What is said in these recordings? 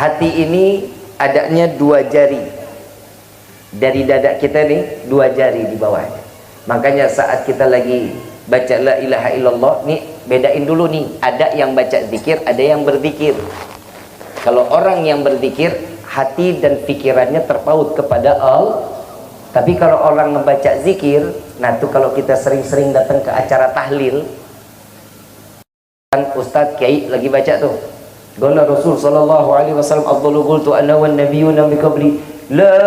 Hati ini adanya 2 jari. Dari dada kita nih 2 jari di bawahnya. Makanya saat kita lagi baca la ilaha illallah, nih bedain dulu nih, ada yang baca zikir, ada yang berzikir. Kalau orang yang berzikir, hati dan pikirannya terpaut kepada Allah. Tapi kalau orang membaca zikir, nah tuh kalau kita sering-sering datang ke acara tahlil, kan Ustadz Kiai lagi baca tuh, qala Rasul sallallahu alaihi wasallam afdalu qultu ana wan nabiyyuna min qabli la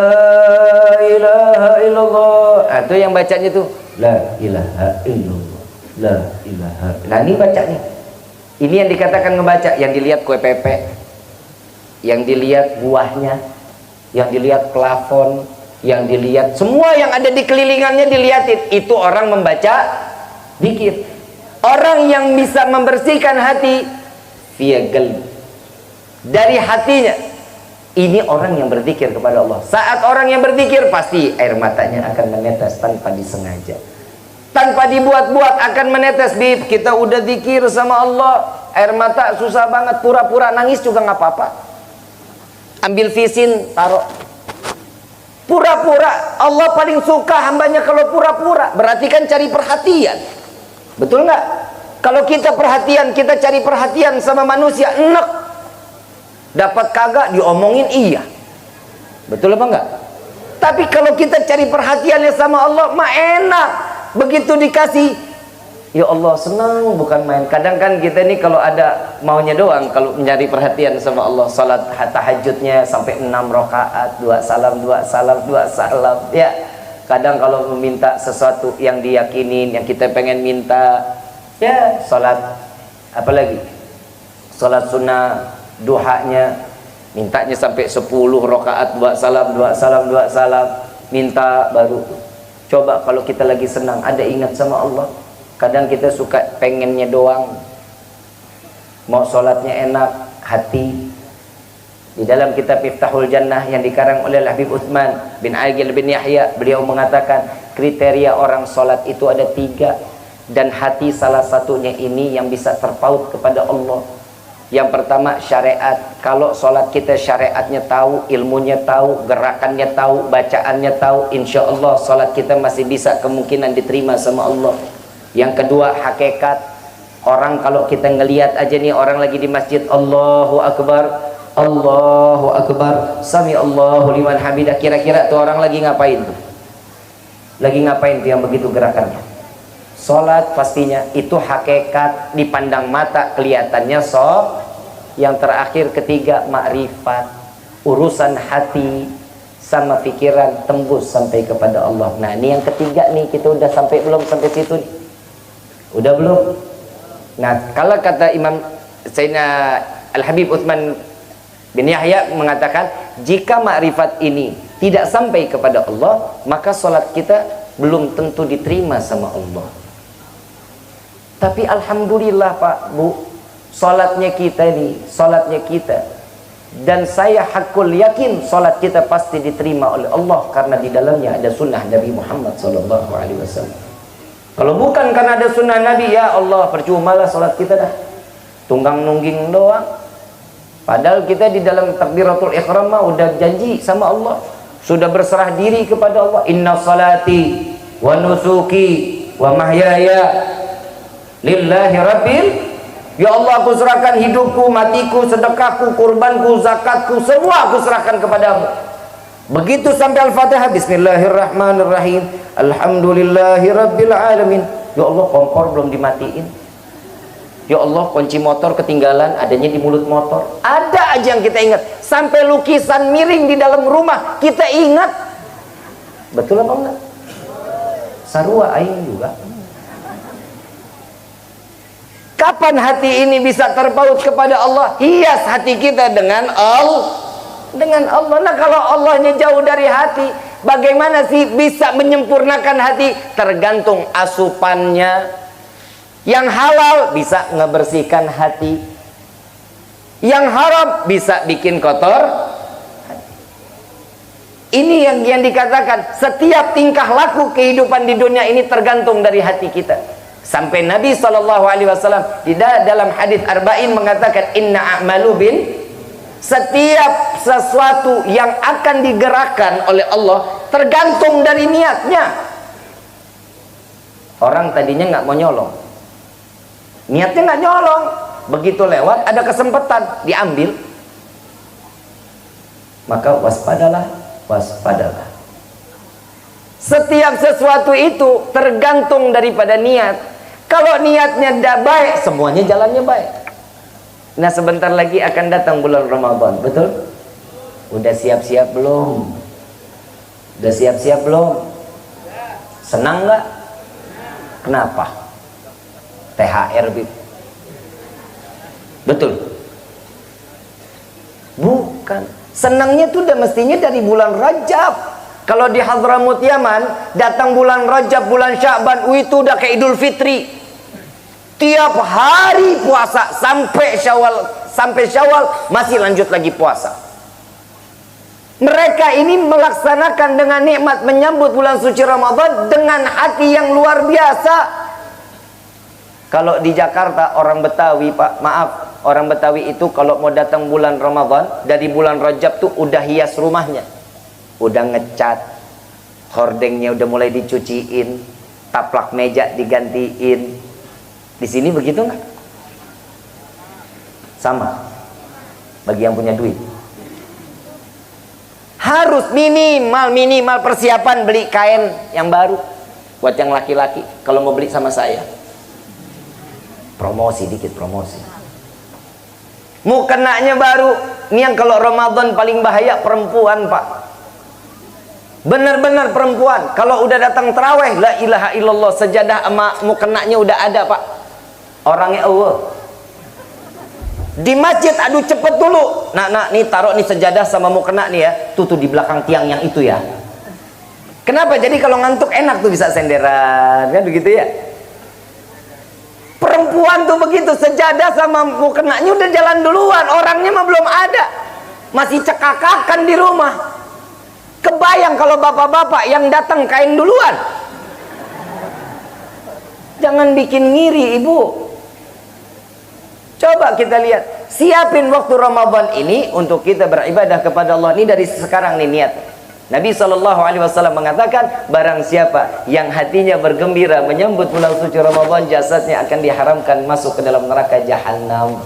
ilaha illallah. Nah tuh yang bacanya tuh la ilaha illallah, la ilaha. Nah ini bacanya, ini yang dikatakan ngebaca. Yang dilihat kue pepe, yang dilihat buahnya, yang dilihat plafon, yang dilihat semua yang ada di kelilingannya dilihatin. Itu orang membaca zikir. Orang yang bisa membersihkan hati via qalbi, dari hatinya, ini orang yang berzikir kepada Allah. Saat orang yang berzikir, pasti air matanya akan menetes tanpa disengaja, tanpa dibuat-buat akan menetes. Bib, kita udah zikir sama Allah, air mata susah banget, pura-pura nangis juga nggak apa-apa. Ambil visin, taruh. Pura-pura. Allah paling suka hambanya kalau pura-pura. Berarti kan cari perhatian. Betul nggak? Kalau kita perhatian, kita cari perhatian sama manusia, enak. Dapat kagak diomongin iya. Betul apa enggak? Tapi kalau kita cari perhatiannya sama Allah, mah enak. Begitu dikasih, ya Allah senang, bukan main. Kadang kan kita nih kalau ada maunya doang, kalau mencari perhatian sama Allah, salat tahajudnya sampai 6 rakaat, 2 salam, 2 salam, 2 salam, ya. Kadang kalau meminta sesuatu yang diyakinin, yang kita pengen minta, ya salat, apalagi salat sunnah duhanya, mintanya sampai 10 rakaat, 2 salam, 2 salam, 2 salam, minta baru. Coba kalau kita lagi senang, ada ingat sama Allah. Kadang kita suka pengennya doang, mau sholatnya enak, hati. Di dalam kitab Miftahul Jannah yang dikarang oleh Habib Utsman bin Agil bin Yahya, beliau mengatakan kriteria orang sholat itu ada 3, dan hati salah satunya ini yang bisa terpaut kepada Allah. Yang pertama syariat. Kalau sholat kita syariatnya tahu, ilmunya tahu, gerakannya tahu, bacaannya tahu, insya Allah sholat kita masih bisa kemungkinan diterima sama Allah. Yang kedua hakikat. Orang kalau kita ngelihat aja nih orang lagi di masjid, Allahu Akbar, Allahu Akbar, Sami Allahu liman hamidah, kira-kira tuh orang lagi ngapain tuh? Lagi ngapain tuh yang begitu gerakannya? Sholat pastinya. Itu hakikat, dipandang mata kelihatannya sholat. Yang terakhir ketiga makrifat, urusan hati sama pikiran tembus sampai kepada Allah. Nah ini yang ketiga nih, kita udah sampai belum sampai situ nih? Udah belum? Nah kalau kata Imam Sayyidina Al-Habib Utsman bin Yahya mengatakan, jika makrifat ini tidak sampai kepada Allah, maka sholat kita belum tentu diterima sama Allah. Tapi alhamdulillah Pak Bu, sholatnya kita nih, sholatnya kita, dan saya hakul yakin sholat kita pasti diterima oleh Allah, karena di dalamnya ada sunnah Nabi Muhammad SAW. Kalau bukan karena ada sunnah Nabi, ya Allah percumalah sholat kita dah, tunggang nungging doang. Padahal kita di dalam takbiratul ihram mah udah janji sama Allah, sudah berserah diri kepada Allah. Inna salati wa nusuki wa mahyaya lillahi rabbil. Ya Allah, aku serahkan hidupku, matiku, sedekahku, kurbanku, zakatku, semua aku serahkan kepadamu. Begitu sampai Al-Fatihah, Bismillahirrahmanirrahim, Alhamdulillahi rabbil alamin. Ya Allah, kompor belum dimatiin. Ya Allah, kunci motor ketinggalan, adanya di mulut motor. Ada aja yang kita ingat. Sampai lukisan miring di dalam rumah kita ingat. Betul apa enggak? Sarua aing juga. Kapan hati ini bisa terpaut kepada Allah? Hias hati kita dengan Allah. Dengan Allah. Nah kalau Allahnya jauh dari hati, bagaimana sih bisa menyempurnakan hati? Tergantung asupannya. Yang halal bisa ngebersihkan hati, yang haram bisa bikin kotor hati. Ini yang dikatakan setiap tingkah laku kehidupan di dunia ini tergantung dari hati kita. Sampai Nabi SAW di dalam hadis arba'in mengatakan, inna a'malu bin Setiap sesuatu yang akan digerakkan oleh Allah tergantung dari niatnya. Orang tadinya nggak mau nyolong, niatnya nggak nyolong, begitu lewat ada kesempatan diambil, maka waspadalah, waspadalah. Setiap sesuatu itu tergantung daripada niat. Kalau niatnya tidak baik, semuanya jalannya baik. Nah, sebentar lagi akan datang bulan Ramadan, betul? Udah siap-siap belum? Udah siap-siap belum? Senang nggak? Kenapa? THR, betul? Bukan. Senangnya tuh udah mestinya dari bulan Rajab. Kalau di Hadramut Yaman, datang bulan Rajab, bulan Sya'ban, itu udah kayak Idul Fitri. Tiap hari puasa sampai Syawal masih lanjut lagi puasa. Mereka ini melaksanakan dengan nikmat menyambut bulan suci Ramadan dengan hati yang luar biasa. Kalau di Jakarta orang Betawi, Pak, maaf, orang Betawi itu kalau mau datang bulan Ramadan, dari bulan Rajab tuh udah hias rumahnya, udah ngecat, hordengnya udah mulai dicuciin, taplak meja digantiin. Di sini begitu nggak? Sama. Bagi yang punya duit, harus minimal persiapan beli kain yang baru buat yang laki-laki. Kalau mau beli sama saya, promosi dikit, promosi. Mukenanya baru. Ini yang kalau Ramadan paling bahaya perempuan, Pak. Benar-benar perempuan. Kalau udah datang terawih, la ilaha illallah, sejadah sama mukenanya udah ada, Pak. Orangnya Allah. Di masjid, aduh cepet dulu. Nah, nih taruh nih sejadah sama mukena nih ya. Tuh di belakang tiang yang itu ya. Kenapa? Jadi kalau ngantuk enak tuh bisa senderan, kan begitu ya. Perempuan tuh begitu, sejadah sama mukenanya udah jalan duluan, orangnya mah belum ada, masih cekakakan di rumah. Kebayang kalau bapak-bapak yang datang kain duluan. Jangan bikin ngiri, ibu. Coba kita lihat, siapin waktu Ramadan ini untuk kita beribadah kepada Allah. Ini dari sekarang nih niat. Nabi SAW mengatakan, barang siapa yang hatinya bergembira menyambut bulan suci Ramadan, jasadnya akan diharamkan masuk ke dalam neraka Jahannam.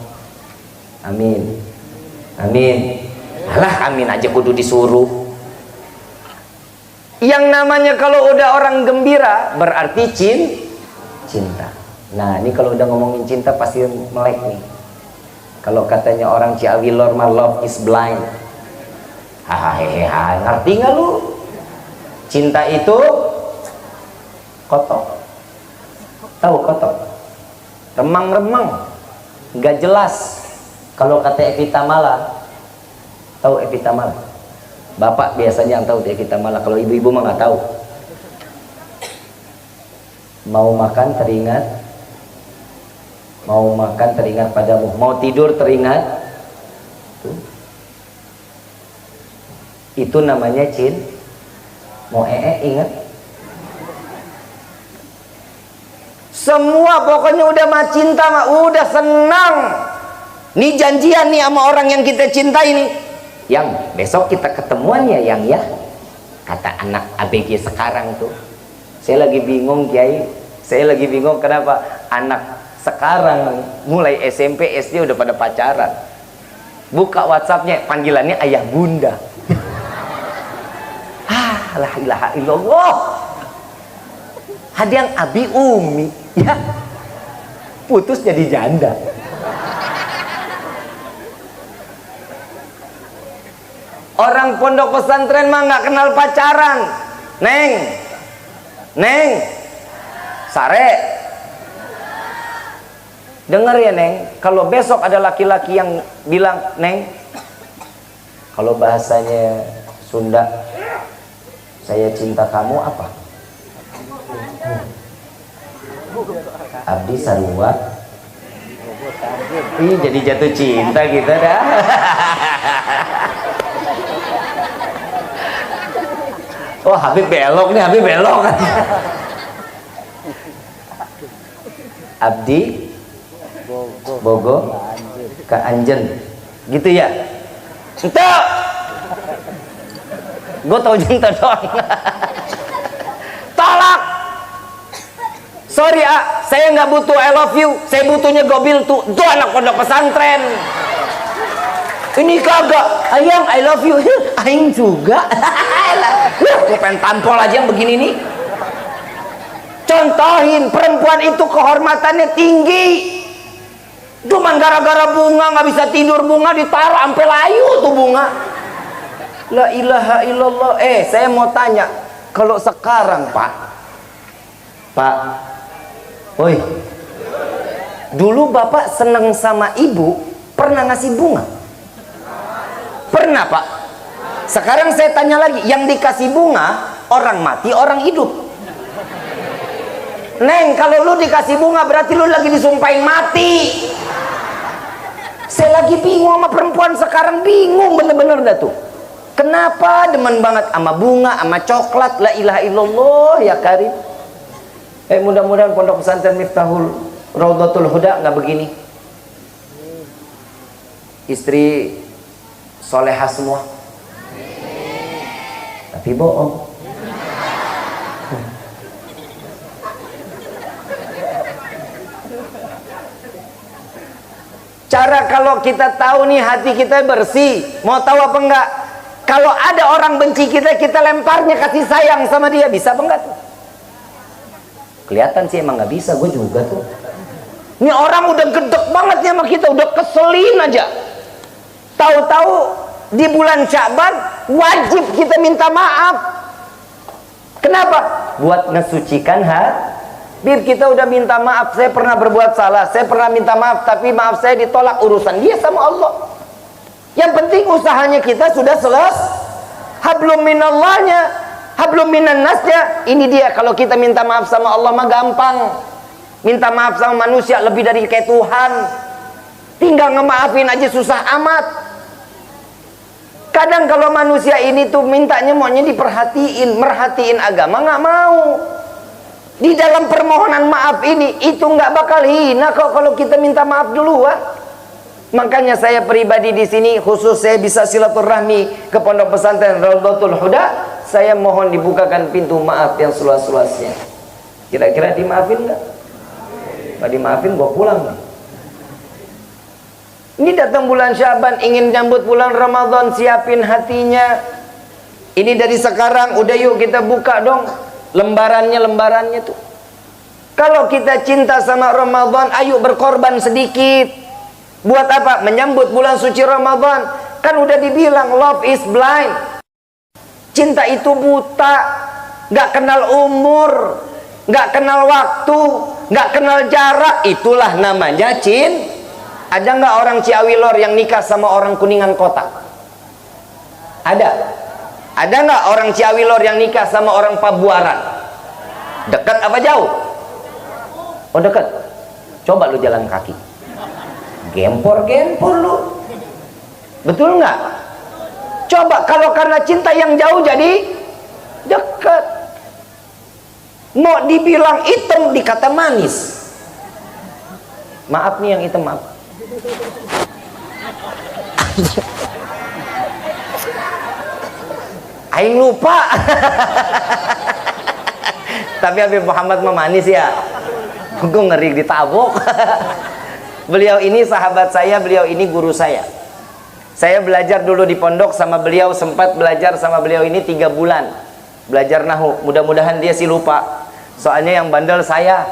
Amin. Amin. Alah, amin aja kudu disuruh. Yang namanya kalau udah orang gembira berarti cinta. Nah, ini kalau udah ngomongin cinta pasti melek nih. Kalau katanya orang Ciawi Lor, love is blind. Hahaha, ngerti nggak lu? Cinta itu kotok. Tahu kotok? Remang-remang, nggak jelas. Kalau kata Evita Mala, tahu Evita Mala? Bapak biasanya yang tahu Evita Mala. Kalau ibu-ibu mah nggak tahu. Mau makan teringat, mau makan teringat padamu, mau tidur teringat. Itu namanya mau ingat. Semua pokoknya udah mah cinta mah udah senang. Nih janjian nih sama orang yang kita cintai nih. Yang besok kita ketemuan ya, yang ya. Kata anak ABG sekarang tuh. Saya lagi bingung, Kiai. Saya lagi bingung kenapa anak sekarang mulai SMP, SD udah pada pacaran. Buka WhatsAppnya, panggilannya ayah bunda. La ilaha illallah. Ada yang abi umi, ya. Putus jadi janda. Orang pondok pesantren mah nggak kenal pacaran. Neng, sare. Dengar ya Neng, kalau besok ada laki-laki yang bilang, Neng, kalau bahasanya Sunda, saya cinta kamu apa? Abdi sarua. Ih, jadi jatuh cinta kita dah. Oh, Habib belok nih, Habib belok. Abdi Bogo ke Anjen, gitu ya. Ente. Gue tau cinta doang. Tolak. Sorry saya nggak butuh I love you, saya butuhnya gobil tuh anak pondok pesantren. Ini kagak, ayang I love you, aing juga. Gue pengen tampol aja yang begini nih. Contohin, perempuan itu kehormatannya tinggi. Cuman gara-gara bunga nggak bisa tidur, bunga ditaruh sampai layu tuh bunga. La ilaha illallah. Saya mau tanya, kalau sekarang Pak, woi, dulu Bapak seneng sama ibu, pernah ngasih bunga? Pernah Pak? Sekarang saya tanya lagi, yang dikasih bunga orang mati, orang hidup? Neng, kalau lu dikasih bunga berarti lu lagi disumpahin mati. Saya lagi bingung sama perempuan sekarang, bingung bener-bener dah tuh. Kenapa demen banget sama bunga, sama coklat? La ilaha illallah ya karim. Mudah-mudahan pondok pesantren Miftahul Raudhatul Huda nggak begini. Istri solehah semua, tapi bohong. Cara kalau kita tahu nih hati kita bersih, mau tahu apa enggak? Kalau ada orang benci kita, kita lemparnya kasih sayang sama dia, bisa apa enggak tuh? Kelihatan sih emang nggak bisa, gue juga tuh. Ini orang udah gedek banget sama kita, udah keselin aja. Tahu-tahu di bulan Sya'ban wajib kita minta maaf. Kenapa? Buat ngesucikan hati. Biar kita udah minta maaf, saya pernah berbuat salah, saya pernah minta maaf, tapi maaf saya ditolak, urusan dia sama Allah. Yang penting usahanya kita sudah selesai. Hablum minallahnya, hablum minan nasnya. Ini dia, kalau kita minta maaf sama Allah mah gampang. Minta maaf sama manusia lebih dari kayak Tuhan. Tinggal ngemaafin aja susah amat. Kadang kalau manusia ini tuh mintanya maunya diperhatiin, merhatiin agama, nggak mau. Di dalam permohonan maaf ini, itu nggak bakal hina kok kalau kita minta maaf duluan. Makanya saya pribadi di sini khusus saya bisa silaturahmi ke pondok pesantren Raudhatul Huda, saya mohon dibukakan pintu maaf yang seluas-luasnya. Kira-kira dimaafin nggak? Nggak dimaafin, gua pulang. Ini datang bulan Sya'ban, ingin nyambut bulan Ramadan, siapin hatinya. Ini dari sekarang, udah yuk kita buka dong lembarannya tuh. Kalau kita cinta sama Ramadan, ayo berkorban sedikit. Buat apa? Menyambut bulan suci Ramadan. Kan udah dibilang love is blind. Cinta itu buta, gak kenal umur, gak kenal waktu, gak kenal jarak. Itulah namanya cinta. Ada nggak orang Ciawi Lor yang nikah sama orang Kuningan Kota? Ada. Ada nggak orang Ciawi Lor yang nikah sama orang Pabuaran? Dekat apa jauh? Oh dekat. Coba lu jalan kaki. Gempor lu. Betul nggak? Coba kalau karena cinta yang jauh jadi dekat. Mau dibilang hitam dikata manis. Maaf nih yang hitam, maaf. Aing lupa. Tapi Habib Muhammad mah manis ya. Gue ngeri ditabok. Beliau ini sahabat saya, beliau ini guru saya. Saya belajar dulu di pondok sama beliau, sempat belajar sama beliau ini 3 bulan. Belajar nahu. Mudah-mudahan dia sih lupa. Soalnya yang bandel saya.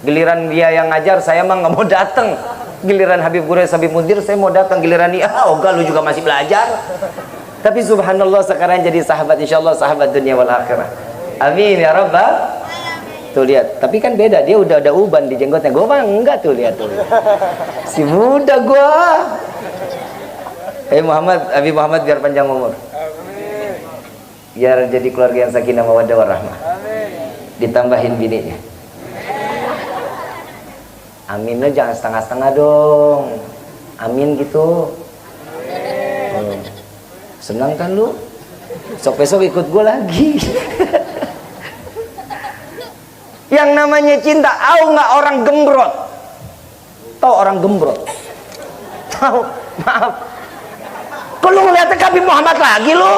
Giliran dia yang ngajar, saya mah nggak mau datang. Giliran Habib Gures, Habib Mundir, saya mau datang. Giliran dia, ogah lu juga masih belajar. Tapi subhanallah sekarang jadi sahabat, insyaallah sahabat dunia wal akhirah. Amin ya rabbal. Tuh lihat, tapi kan beda, dia udah ada uban di jenggotnya. Gua mah enggak tuh, lihat tuh. Si muda gua. Muhammad, Habib Muhammad biar panjang umur. Biar jadi keluarga yang sakinah mawaddah warahmah. Ditambahin bininya. Amin lo jangan setengah-setengah dong. Amin gitu. Senang kan lu? Besok ikut gue lagi. Yang namanya cinta, nggak orang gembrot? Tahu orang gembrot? Tahu? Maaf. Kok lu ngeliatnya Habib Muhammad lagi lu?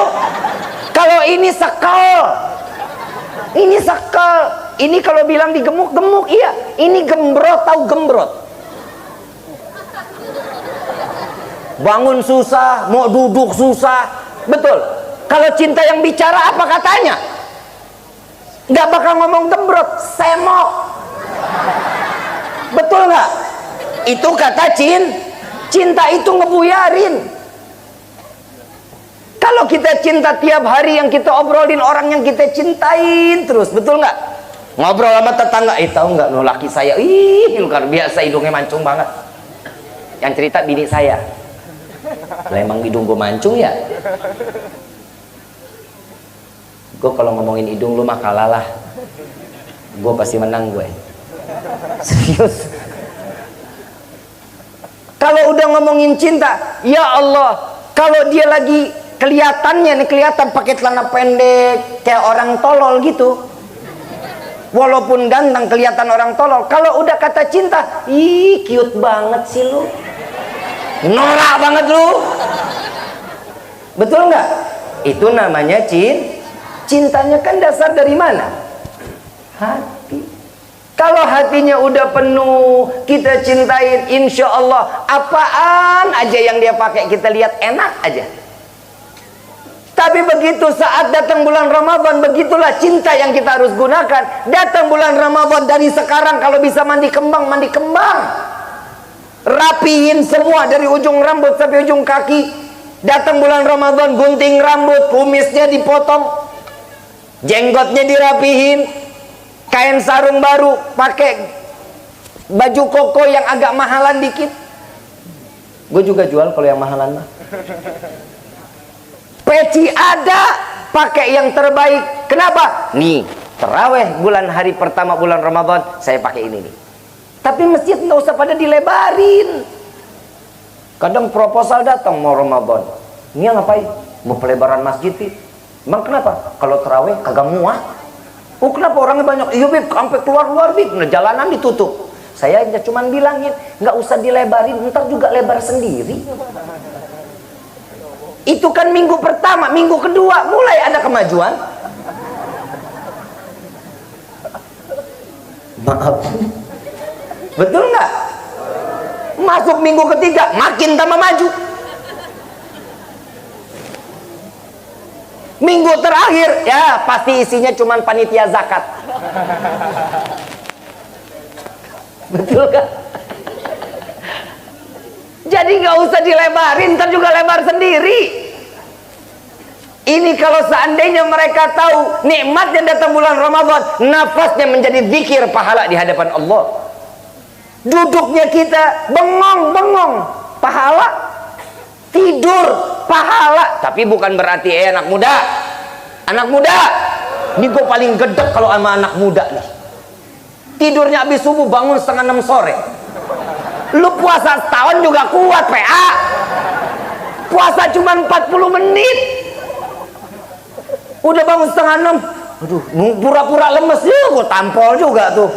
Kalau ini sekal, ini sekal, ini kalau bilang digemuk-gemuk, iya. Ini gembrot, tahu gembrot? Bangun susah, mau duduk susah, betul. Kalau cinta yang bicara apa katanya? Nggak bakal ngomong gembrot, semok. Betul nggak? Itu kata cinta itu ngebuyarin. Kalau kita cinta tiap hari yang kita obrolin orang yang kita cintain terus, betul nggak? Ngobrol sama tetangga, tahu nggak, no, laki saya, luar biasa hidungnya mancung banget. Yang cerita bini saya. Lah emang hidung gue mancung ya? Gue kalau ngomongin hidung lu mah kalah lah. Gue pasti menang gue. Serius. Kalau udah ngomongin cinta, ya Allah, kalau dia lagi kelihatannya nih, kelihatan pakai celana pendek kayak orang tolol gitu, walaupun ganteng kelihatan orang tolol. Kalau udah kata cinta, cute banget sih lu, norak banget lu, betul nggak? Itu namanya cintanya kan dasar dari mana? Hati. Kalau hatinya udah penuh, kita cintain, insya Allah apaan aja yang dia pakai kita lihat enak aja. Tapi begitu saat datang bulan Ramadan, begitulah cinta yang kita harus gunakan. Datang bulan Ramadan, dari sekarang kalau bisa mandi kembang, mandi kembang. Rapihin semua dari ujung rambut sampai ujung kaki. Datang bulan Ramadan, gunting rambut, kumisnya dipotong, jenggotnya dirapihin, kain sarung baru, pakai baju koko yang agak mahalan dikit. Gue juga jual kalau yang mahalan mah. Peci ada, pakai yang terbaik. Kenapa? Nih, terawih bulan hari pertama bulan Ramadan, saya pakai ini nih. Tapi masjid nggak usah pada dilebarin. Kadang proposal datang mau Ramadan, ini ngapain? Mau pelebaran masjid sih. Emang kenapa? Kalau terawih kagak muat. Oh kenapa orangnya banyak? Iya Bib, sampai keluar Bib, nah, jalanan ditutup. Saya cuma bilangin, nggak usah dilebarin, ntar juga lebar sendiri. Itu kan minggu pertama, minggu kedua mulai ada kemajuan. Maaf, betul nggak? Masuk minggu ketiga makin tambah maju. Minggu terakhir ya pasti isinya cuman panitia zakat. Betul kan? Jadi nggak usah dilebarin, ntar juga lebar sendiri. Ini kalau seandainya mereka tahu nikmat yang datang bulan Ramadan, nafasnya menjadi zikir pahala di hadapan Allah. Duduknya kita bengong-bengong, pahala. Tidur, pahala. Tapi bukan berarti anak muda. Anak muda, ini gue paling gedek kalau sama anak muda nih. Tidurnya habis subuh bangun 5:30 sore. Lu puasa setahun juga kuat PA. Puasa cuma 40 menit. Udah bangun 5:30. Aduh, pura-pura lemes juga, gue tampol juga tuh.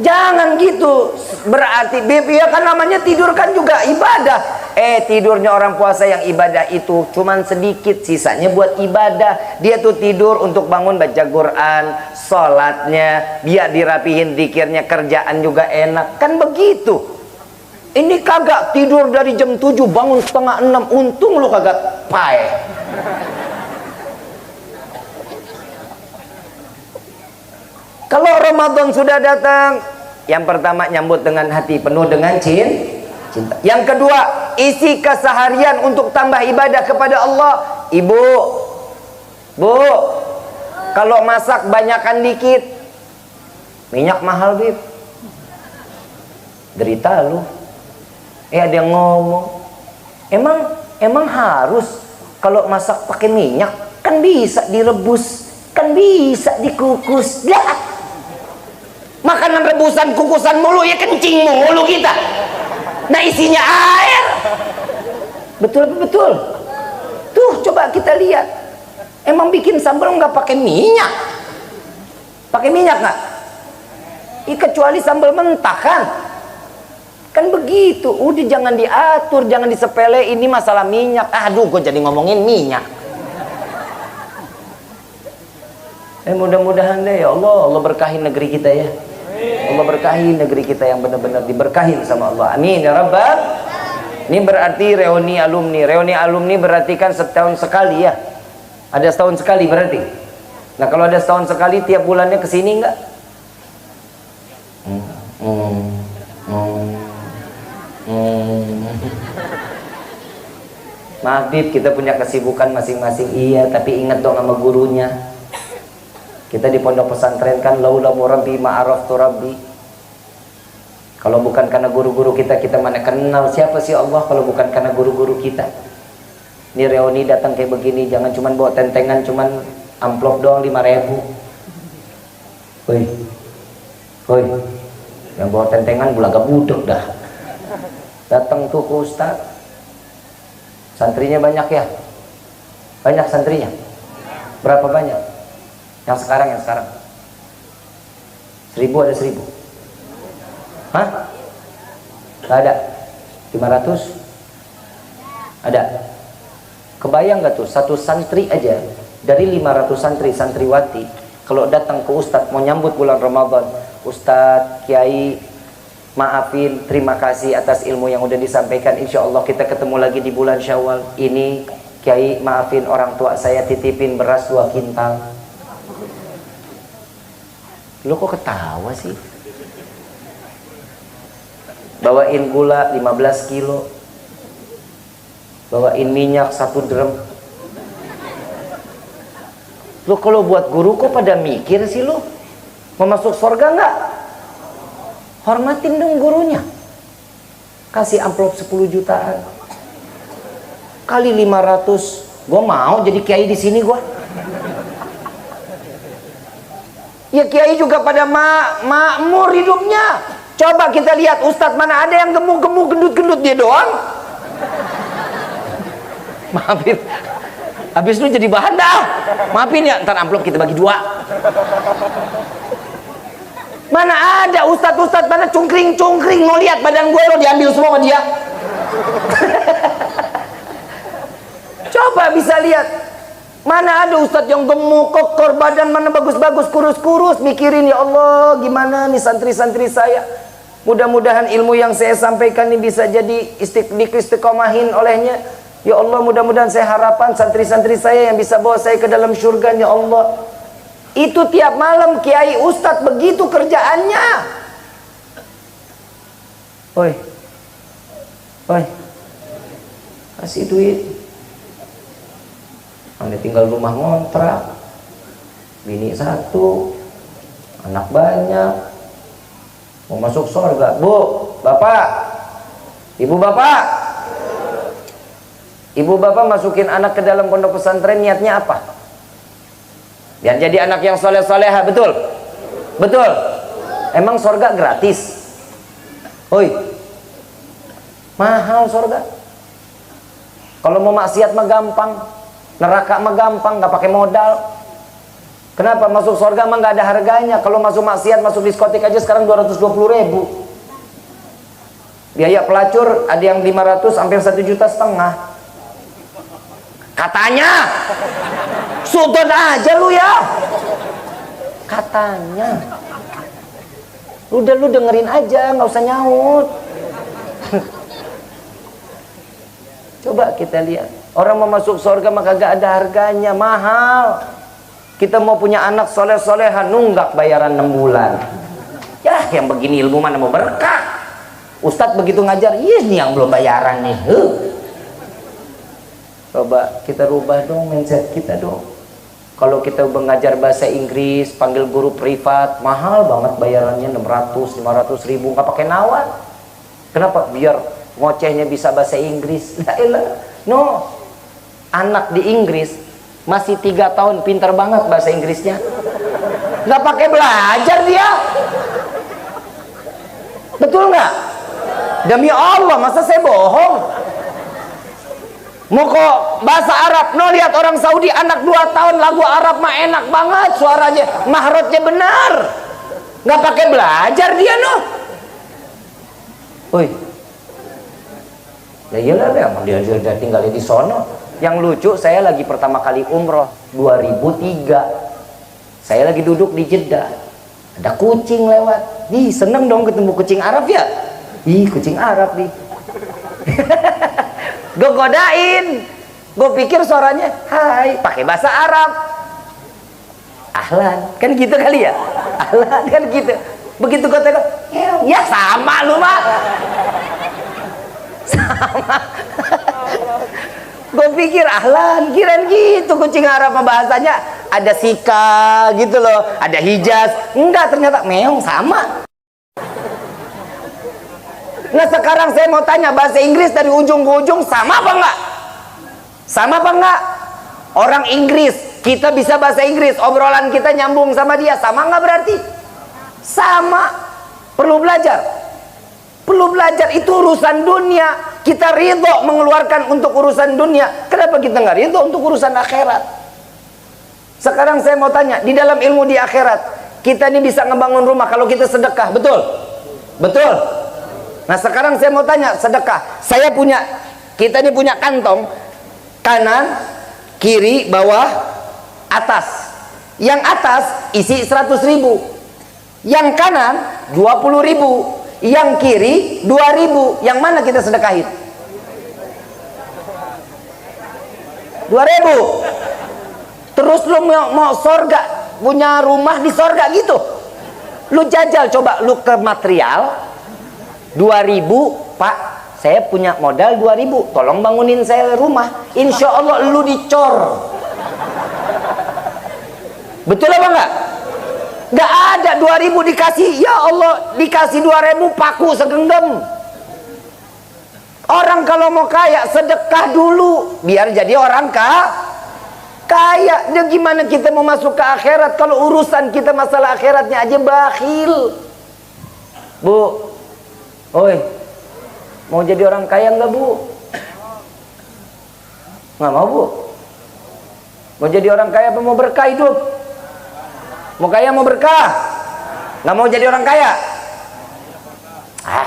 Jangan gitu. Berarti ya kan namanya tidur kan juga ibadah. Tidurnya orang puasa yang ibadah itu cuman sedikit, sisanya buat ibadah. Dia tuh tidur untuk bangun baca Quran, sholatnya, biar dirapihin zikirnya, kerjaan juga enak. Kan begitu. Ini kagak, tidur dari jam 7 bangun 5:30. Untung lu kagak pae. Kalau Ramadan sudah datang, yang pertama nyambut dengan hati penuh dengan cinta. Yang kedua, isi keseharian untuk tambah ibadah kepada Allah. Ibu, Bu, kalau masak banyakan dikit, minyak mahal Bib. Derita lu. Ada yang ngomong, emang harus kalau masak pakai minyak? Kan bisa direbus, kan bisa dikukus. Dah. Makanan rebusan kukusan mulu ya, kencing mulu kita. Nah isinya air. Betul. Tuh coba kita lihat. Emang bikin sambal nggak pakai minyak? Pakai minyak nggak? Kecuali sambal mentah kan. Kan begitu. Udah jangan diatur, jangan disepele. Ini masalah minyak. Aduh, gue jadi ngomongin minyak. Mudah-mudahan deh ya Allah, Allah berkahin negeri kita ya. Allah berkahin negeri kita yang benar-benar diberkahin sama Allah. Amin ya Rabbal. Ini berarti reuni alumni. Reuni alumni berarti kan setahun sekali ya. Ada setahun sekali berarti. Nah kalau ada setahun sekali tiap bulannya kesini enggak? Maaf Bib, kita punya kesibukan masing-masing. Iya, tapi ingat dong sama gurunya. Kita di pondok pesantren kan laula murabbi ma'araftu rabbi. Kalau bukan karena guru-guru kita, kita mana kenal siapa sih Allah kalau bukan karena guru-guru kita. Ini reuni datang kayak begini, jangan cuman bawa tentengan, cuman amplop doang 5.000. Hoi, yang bawa tentengan bulaga budek dah. Datang tuh ke Ustaz. Santrinya banyak ya? Banyak santrinya? Berapa banyak? Yang sekarang 1.000 ada 1.000? Hah? Gak ada? 500? Ada? Kebayang gak tuh satu santri aja dari 500 santri santriwati kalau datang ke Ustadz mau nyambut bulan Ramadan, Ustadz, Kiai, maafin, terima kasih atas ilmu yang udah disampaikan, insya Allah kita ketemu lagi di bulan Syawal ini. Kiai, maafin orang tua saya titipin beras 2 kintal. Lo kok ketawa sih? Bawain gula 15 kilo, bawain minyak 1 drum. Lo kalau buat guru kok pada mikir sih lo? Mau masuk surga nggak? Hormatin dong gurunya. Kasih amplop 10 jutaan kali 500. Gue mau jadi kiai di sini gue. Ya kiai juga pada makmur hidupnya. Coba kita lihat Ustadz mana ada yang gemuk-gemuk, gendut-gendut, dia doang. Maafin, habis lu jadi bahan dah. Maafin ya, ntar amplop kita bagi 2. Mana ada Ustadz mana cungkring-cungkring, mau lihat badan gue lo diambil semua sama dia. Coba bisa lihat. Mana ada Ustadz yang gemuk, kokor, badan mana bagus-bagus, kurus-kurus, mikirin ya Allah gimana nih santri-santri saya. Mudah-mudahan ilmu yang saya sampaikan ini bisa jadi istiqomahin olehnya. Ya Allah, mudah-mudahan saya harapan santri-santri saya yang bisa bawa saya ke dalam surga ya Allah. Itu tiap malam kiai Ustadz begitu kerjaannya. Oi, kasih duit. Anda tinggal rumah ngontrak, bini 1, anak banyak, mau masuk surga. Bu, bapak, ibu bapak masukin anak ke dalam pondok pesantren niatnya apa? Biar jadi anak yang soleh-soleha, betul? Betul? Emang surga gratis? Hoi, mahal surga. Kalau mau maksiat mah gampang. Neraka mah gampang, nggak pakai modal. Kenapa? Masuk surga mah nggak ada harganya. Kalau masuk maksiat, masuk diskotik aja sekarang 220.000. Biaya pelacur ada yang 500 sampai 1,5 juta. Katanya, sudut aja lu ya. Katanya, udah lu dengerin aja, nggak usah nyaut. Coba kita lihat. Orang mau masuk surga maka gak ada harganya, mahal. Kita mau punya anak soleh-solehan, nunggak bayaran 6 bulan. Ya yang begini ilmu mana mau berkah. Ustadz begitu ngajar, ini yang belum bayaran nih. Coba kita rubah dong mindset kita dong. Kalau kita mengajar bahasa Inggris, panggil guru privat, mahal banget bayarannya 600-500 ribu, nggak pakai nawar. Kenapa? Biar ngocehnya bisa bahasa Inggris. No, anak di Inggris masih 3 tahun pintar banget bahasa Inggrisnya, nggak pakai belajar dia. Betul nggak? Demi Allah, masa saya bohong? Mau kok bahasa Arab? No, lihat orang Saudi anak 2 tahun lagu Arab mah enak banget suaranya, mahrotnya benar, nggak pakai belajar dia no. Woi, Ya iyalah, emang dia tinggalnya di sono. Yang lucu, saya lagi pertama kali umroh 2003. Saya lagi duduk di Jeddah, ada kucing lewat. Ih, seneng dong ketemu kucing Arab ya. Ih, kucing Arab nih. Gue godain, gue pikir suaranya hai, pakai bahasa Arab. Ahlan, kan gitu kali ya. Ahlan kan gitu. Begitu gue tengok, ya sama lu mah. Sama. Gue pikir ahlan, kirain gitu kucing Arab bahasanya ada sika gitu loh, ada hijaz. Enggak, ternyata meong sama. Nah sekarang saya mau tanya, bahasa Inggris dari ujung ke ujung sama apa enggak? Sama apa enggak? Orang Inggris, kita bisa bahasa Inggris, obrolan kita nyambung sama dia, sama enggak berarti? Sama. Perlu belajar. Perlu belajar, itu urusan dunia. Kita ridho mengeluarkan untuk urusan dunia. Kenapa kita nggak ridho untuk urusan akhirat? Sekarang saya mau tanya, di dalam ilmu di akhirat, kita ini bisa ngebangun rumah kalau kita sedekah, betul? Betul? Nah sekarang saya mau tanya, sedekah. Kita ini punya kantong, kanan, kiri, bawah, atas. Yang atas isi 100.000. Yang kanan 20.000. Yang kiri 2.000. Yang mana kita sedekahin? 2.000. Terus lu mau sorga, punya rumah di sorga gitu, lu jajal coba, lu ke material 2.000, Pak saya punya modal 2.000, tolong bangunin saya rumah, insya Allah lu dicor. Betul apa enggak? Gak ada 2.000 dikasih, ya Allah dikasih 2.000 paku segenggam. Orang kalau mau kaya sedekah dulu biar jadi orang kaya. Dan gimana kita mau masuk ke akhirat kalau urusan kita masalah akhiratnya aja bakhil? Bu, oi, mau jadi orang kaya nggak bu? Nggak mau bu? Mau jadi orang kaya apa mau berkah hidup? Mau kaya mau berkah, nggak mau jadi orang kaya.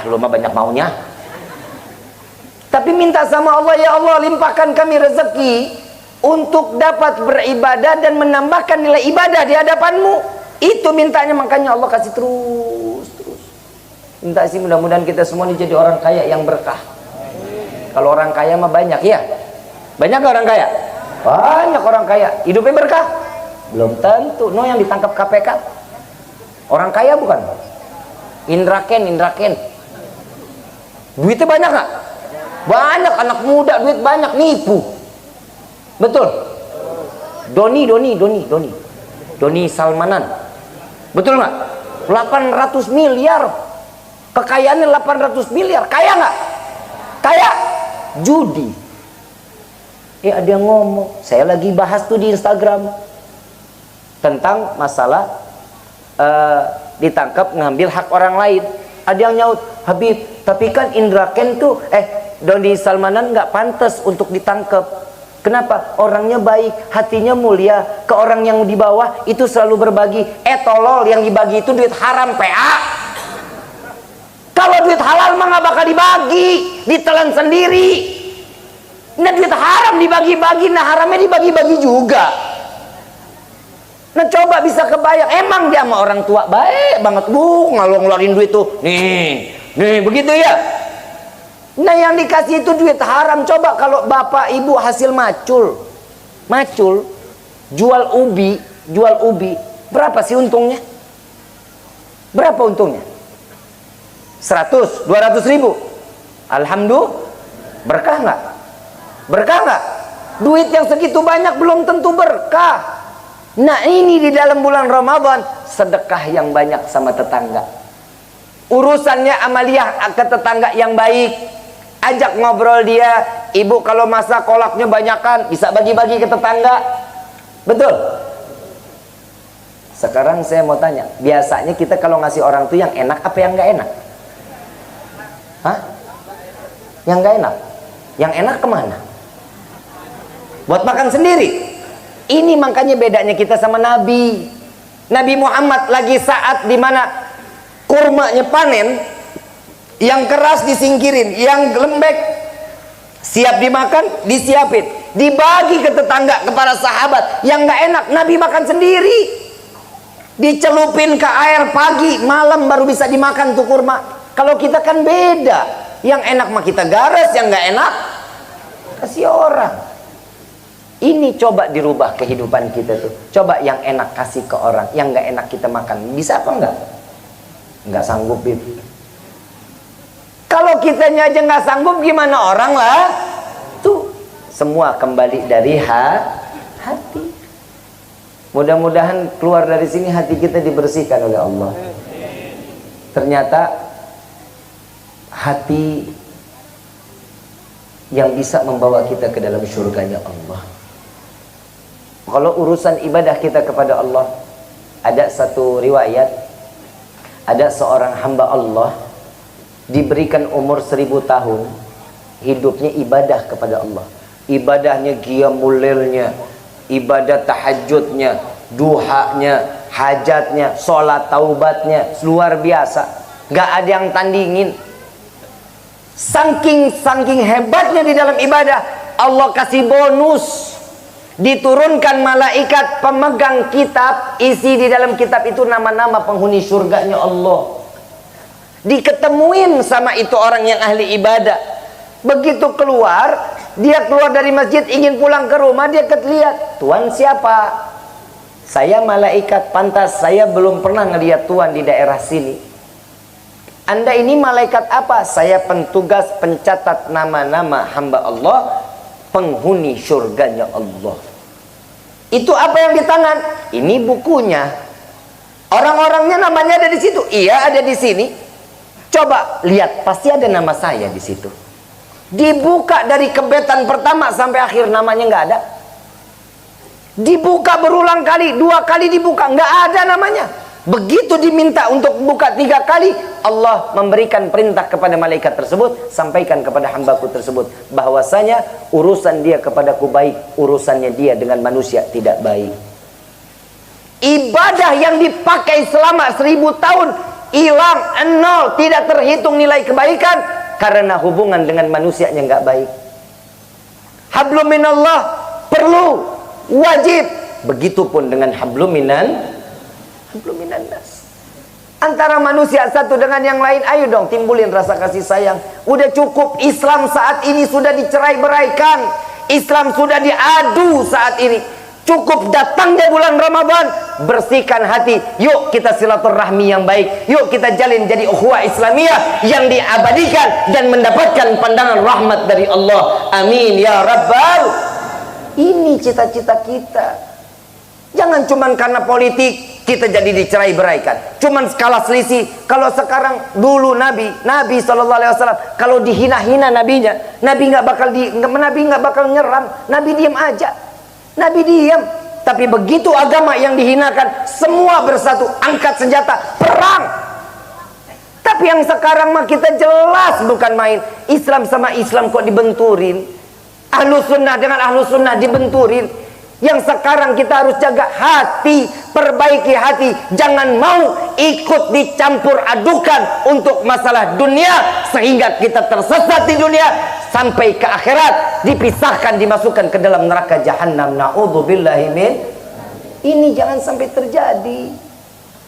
Lu mah banyak maunya. Tapi minta sama Allah, ya Allah limpahkan kami rezeki untuk dapat beribadah dan menambahkan nilai ibadah di hadapanmu. Itu mintanya, makanya Allah kasih terus. Minta sih mudah-mudahan kita semua ini jadi orang kaya yang berkah. Kalau orang kaya mah banyak ya. Banyak gak orang kaya? Banyak orang kaya. Hidupnya berkah? Belum tentu. No, yang ditangkap KPK orang kaya bukan? Indra Ken. Duitnya banyak gak? Banyak. Anak muda duit banyak, nipu. Betul? Doni Salmanan. Betul gak? 800 miliar. Kekayaannya 800 miliar. Kaya gak? Kaya. Judi. Ada yang ngomong, saya lagi bahas tuh di Instagram tentang masalah ditangkap ngambil hak orang lain. Ada yang nyaut, Habib, tapi kan Indra Ken tuh Doni Salmanan nggak pantas untuk ditangkap. Kenapa? Orangnya baik, hatinya mulia, ke orang yang di bawah itu selalu berbagi. Tolol, yang dibagi itu duit haram, PA. Kalau duit halal mah nggak bakal dibagi, ditelan sendiri. Nah duit haram dibagi-bagi, nah haramnya dibagi-bagi juga. Nah coba bisa kebayang, emang dia sama orang tua baik banget, bu, ngeluarin duit tuh, nih begitu ya. Nah yang dikasih itu duit haram. Coba kalau bapak ibu hasil macul, jual ubi, berapa sih untungnya? Berapa untungnya? 100, 200 ribu. Alhamdulillah, berkah nggak? Berkah nggak? Duit yang segitu banyak belum tentu berkah. Nah ini di dalam bulan Ramadan, sedekah yang banyak sama tetangga. Urusannya amaliyah ke tetangga yang baik. Ajak ngobrol dia, ibu kalau masak kolaknya banyakan, bisa bagi-bagi ke tetangga. Betul? Sekarang saya mau tanya, biasanya kita kalau ngasih orang tuh yang enak apa yang nggak enak? Hah? Yang nggak enak? Yang enak kemana? Buat makan sendiri. Ini makanya bedanya kita sama Nabi. Nabi Muhammad lagi saat dimana kurmanya panen, yang keras disingkirin, yang lembek Siap dimakan, disiapin, dibagi ke tetangga, kepada sahabat. Yang nggak enak, Nabi makan sendiri. Dicelupin ke air pagi, malam baru bisa dimakan tuh kurma. Kalau kita kan beda. Yang enak mah kita garas, yang nggak enak kasih orang. Ini coba dirubah kehidupan kita tuh. Coba yang enak kasih ke orang, yang nggak enak kita makan. Bisa apa enggak? Nggak sanggup itu. Kalau kitanya aja nggak sanggup, gimana orang lah? Tuh, semua kembali dari hati. Mudah-mudahan keluar dari sini hati kita dibersihkan oleh Allah. Ternyata hati yang bisa membawa kita ke dalam surganya Allah. Kalau urusan ibadah kita kepada Allah, ada satu riwayat, ada seorang hamba Allah diberikan umur 1000 tahun, hidupnya ibadah kepada Allah. Ibadahnya qiyamul lailnya, ibadah tahajudnya, duhanya, hajatnya, sholat taubatnya, luar biasa. Gak ada yang tandingin. Saking hebatnya di dalam ibadah, Allah kasih bonus. Diturunkan malaikat pemegang kitab, isi di dalam kitab itu nama-nama penghuni surganya Allah. Diketemuin sama itu orang yang ahli ibadah. Begitu keluar, dia keluar dari masjid ingin pulang ke rumah, dia lihat, Tuhan siapa? Saya malaikat, pantas saya belum pernah ngelihat Tuhan di daerah sini. Anda ini malaikat apa? Saya petugas pencatat nama-nama hamba Allah, penghuni surganya Allah. Itu apa yang di tangan? Ini bukunya. Orang-orangnya namanya ada di situ. Iya, ada di sini. Coba lihat, pasti ada nama saya di situ. Dibuka dari kebetan pertama sampai akhir, namanya nggak ada. Dibuka berulang kali, 2 kali dibuka, nggak ada namanya. Begitu diminta untuk buka 3 kali, Allah memberikan perintah kepada malaikat tersebut, sampaikan kepada hambaku tersebut bahwasanya urusan dia kepadaku baik, urusannya dia dengan manusia tidak baik. Ibadah yang dipakai selama 1000 tahun hilang, nol, tidak terhitung nilai kebaikan karena hubungan dengan manusianya nggak baik. Hablum minallah perlu, wajib. Begitupun dengan hablum minan nas. Antara manusia satu dengan yang lain, ayo dong timbulin rasa kasih sayang. Udah cukup, Islam saat ini sudah dicerai-beraikan. Islam sudah diadu saat ini. Cukup datangnya bulan Ramadan, bersihkan hati. Yuk kita silaturahmi yang baik. Yuk kita jalin jadi ukhuwah Islamiyah yang diabadikan dan mendapatkan pandangan rahmat dari Allah. Amin ya rabbal. Ini cita-cita kita. Jangan cuman karena politik kita jadi dicerai-beraikan. Cuman skala selisih. Kalau sekarang, dulu Nabi SAW kalau dihina-hina nabinya, Nabi nggak bakal nyeram. Nabi diam aja. Nabi diam. Tapi begitu agama yang dihinakan, semua bersatu, angkat senjata, perang. Tapi yang sekarang mah kita jelas bukan main. Islam sama Islam kok dibenturin. Ahlus sunnah dengan ahlus sunnah dibenturin. Yang sekarang kita harus jaga hati, perbaiki hati. Jangan mau ikut dicampur adukan untuk masalah dunia, sehingga kita tersesat di dunia sampai ke akhirat, dipisahkan, dimasukkan ke dalam neraka jahanam. Na'udzubillahi min. Ini jangan sampai terjadi.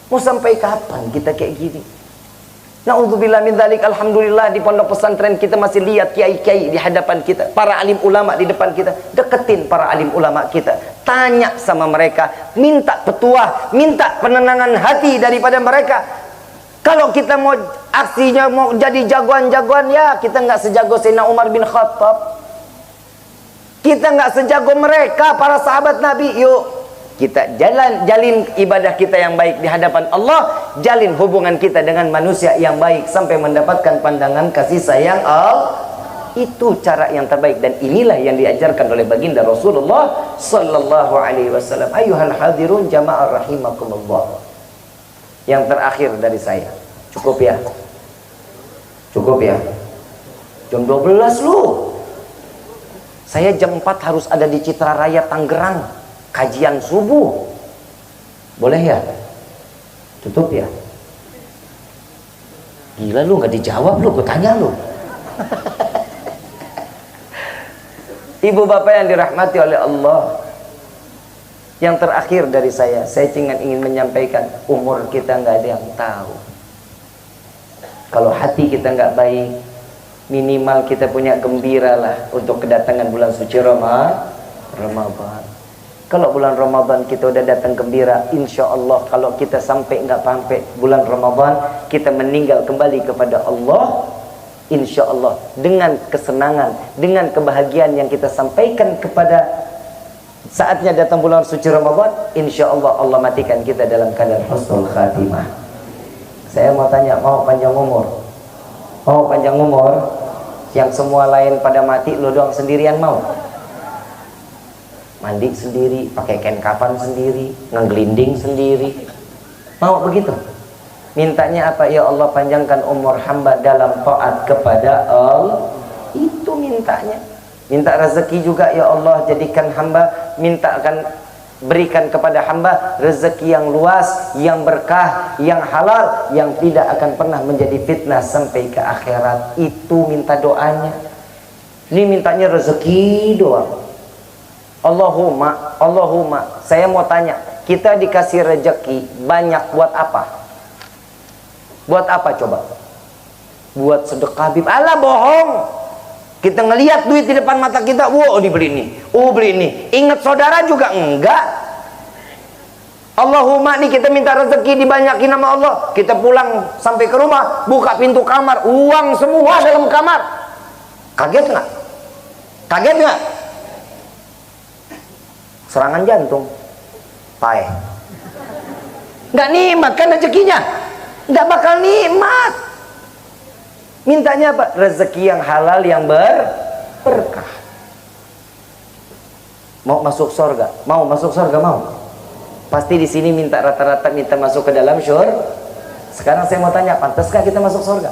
Mau sampai kapan kita kayak gini? Na'udzubillah min dzalik. Alhamdulillah di pondok pesantren kita masih lihat kiai-kiai di hadapan kita, para alim ulama di depan kita. Deketin para alim ulama kita, tanya sama mereka, minta petuah, minta penenangan hati daripada mereka. Kalau kita mau aksinya mau jadi jagoan-jagoan, ya kita nggak sejago Sayyidina Umar bin Khattab, kita nggak sejago mereka para sahabat Nabi. Yuk kita jalin ibadah kita yang baik di hadapan Allah, jalin hubungan kita dengan manusia yang baik sampai mendapatkan pandangan kasih sayang Allah. Itu cara yang terbaik, dan inilah yang diajarkan oleh baginda Rasulullah sallallahu alaihi wasallam. Ayuhal hadirun jamaah rahimakumullah. Yang terakhir dari saya, cukup ya? Cukup ya? Jam 12 lu. Saya jam 4 harus ada di Citra Raya Tangerang, kajian subuh. Boleh ya? Tutup ya? Gila lu, nggak dijawab lu, gue tanya lu. Ibu bapak yang dirahmati oleh Allah, yang terakhir dari saya ingin menyampaikan, umur kita nggak ada yang tahu. Kalau hati kita nggak baik, minimal kita punya gembira lah untuk kedatangan bulan suci Ramadan. Kalau bulan Ramadan kita udah datang gembira, insya Allah kalau kita sampai nggak sampai bulan Ramadan, kita meninggal kembali kepada Allah, insya Allah dengan kesenangan, dengan kebahagiaan yang kita sampaikan kepada saatnya datang bulan suci Ramadan, insya Allah Allah matikan kita dalam keadaan husnul khatimah. Saya mau tanya, mau panjang umur? Mau panjang umur? Yang semua lain pada mati, lo doang sendirian mau? Mandi sendiri, pakai kain kafan sendiri, ngeglinding sendiri, mau begitu? Mintanya apa? Ya Allah, panjangkan umur hamba dalam taat kepada Allah. Itu mintanya. Minta rezeki juga, ya Allah, jadikan hamba, mintakan, berikan kepada hamba rezeki yang luas, yang berkah, yang halal, yang tidak akan pernah menjadi fitnah sampai ke akhirat. Itu minta doanya. Ini mintanya rezeki doang. Allahumma, saya mau tanya, kita dikasih rezeki banyak buat apa? Buat apa coba? Buat sedekah bib. Alah, bohong. Kita ngelihat duit di depan mata kita, wow, dibeli ini, beli ini. Ingat saudara juga enggak. Allahumma, nih kita minta rezeki dibanyakin sama Allah. Kita pulang sampai ke rumah, buka pintu kamar, uang semua dalam kamar. Kaget nggak? Kaget nggak? Serangan jantung, pai. Nggak nikmat kan rezekinya, nggak bakal nikmat. Mintanya apa? Rezeki yang halal, yang berkah. Mau masuk surga? Mau masuk surga? Mau? Pasti di sini minta rata-rata minta masuk ke dalam surga. Sekarang saya mau tanya, pantas gak kita masuk surga?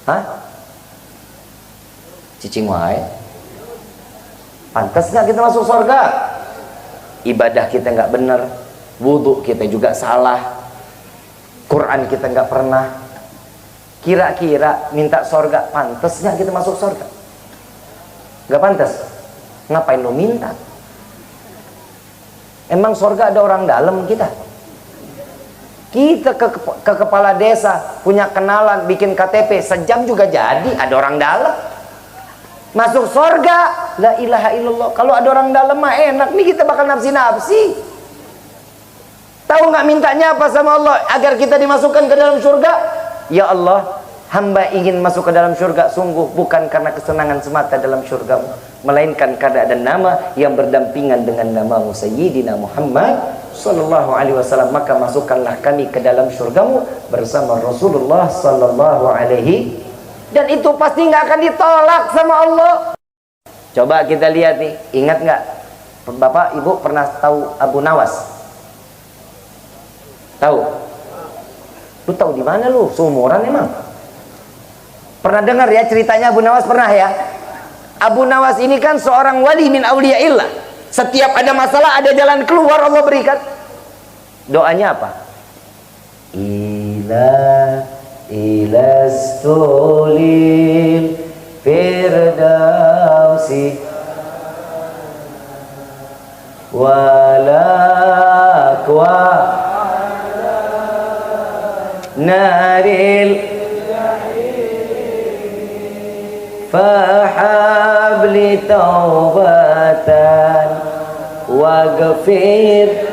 Hah? Cicing wae. Pantas gak kita masuk surga? Ibadah kita nggak benar, wudhu kita juga salah, Quran kita nggak pernah. Kira-kira minta surga, pantas nggak kita masuk surga? Nggak pantas. Ngapain lo minta? Emang surga ada orang dalam kita? Kita ke kepala desa, punya kenalan, bikin KTP, sejam juga jadi, ada orang dalam. Masuk surga, la ilaha illallah. Kalau ada orang dalam mah enak, nih kita bakal nafsi-nafsi. Tahu nggak mintanya apa sama Allah agar kita dimasukkan ke dalam surga? Ya Allah, hamba ingin masuk ke dalam surga, sungguh bukan karena kesenangan semata dalam surgamu, melainkan karena ada nama yang berdampingan dengan namamu Sayyidina Muhammad sallallahu alaihi wasallam, maka masukkanlah kami ke dalam surgamu bersama Rasulullah sallallahu alaihi. Dan itu pasti nggak akan ditolak sama Allah. Coba kita lihat nih, ingat nggak? Bapak Ibu pernah tahu Abu Nawas? Tahu? Lu tahu di mana lu? Seumuran emang? Pernah dengar ya ceritanya Abu Nawas? Pernah ya? Abu Nawas ini kan seorang wali min auliyaillah. Setiap ada masalah, ada jalan keluar Allah berikan. Doanya apa? Ilastulil firdausi walakwa naril fahabli taubatan waghfir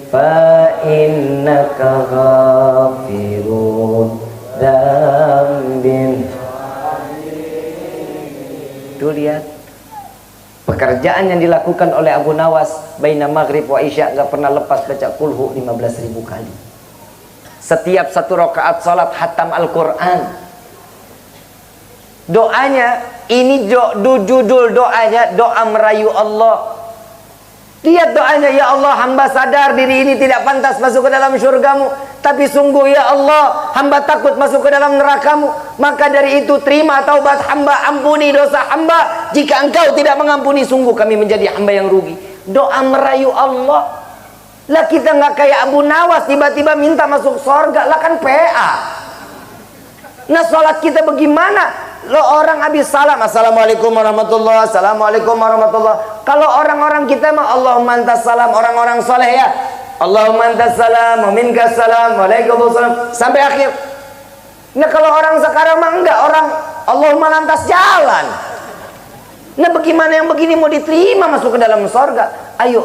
fa innaka ghafirun dzambin. Tuh lihat pekerjaan yang dilakukan oleh Abu Nawas baina maghrib wa isya, gak pernah lepas baca kulhu 15.000 kali. Setiap satu rakaat salat hatam Al-Quran. Doanya ini judul doanya doa merayu Allah. Lihat doanya, ya Allah, hamba sadar diri ini tidak pantas masuk ke dalam syurgamu, tapi sungguh ya Allah, hamba takut masuk ke dalam nerakamu. Maka dari itu terima taubat hamba, ampuni dosa hamba. Jika engkau tidak mengampuni, sungguh kami menjadi hamba yang rugi. Doa merayu Allah. Lah kita nggak kayak Abu Nawas tiba-tiba minta masuk surga, lah kan PA. Nah sholat kita bagaimana? lo orang habis salam, assalamualaikum warahmatullah, assalamualaikum warahmatullah. Kalau orang-orang kita mah Allahumma antas salam, orang-orang soleh ya, Allahumma antas salam, wa minkas salam, waalaikumsalam, sampai akhir. Nah kalau orang sekarang mah enggak, orang Allahumma lantas jalan. Nah bagaimana yang begini mau diterima masuk ke dalam surga? Ayo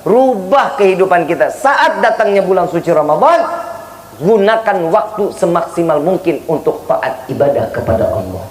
rubah kehidupan kita. Saat datangnya bulan suci Ramadan, gunakan waktu semaksimal mungkin untuk taat ibadah kepada Allah.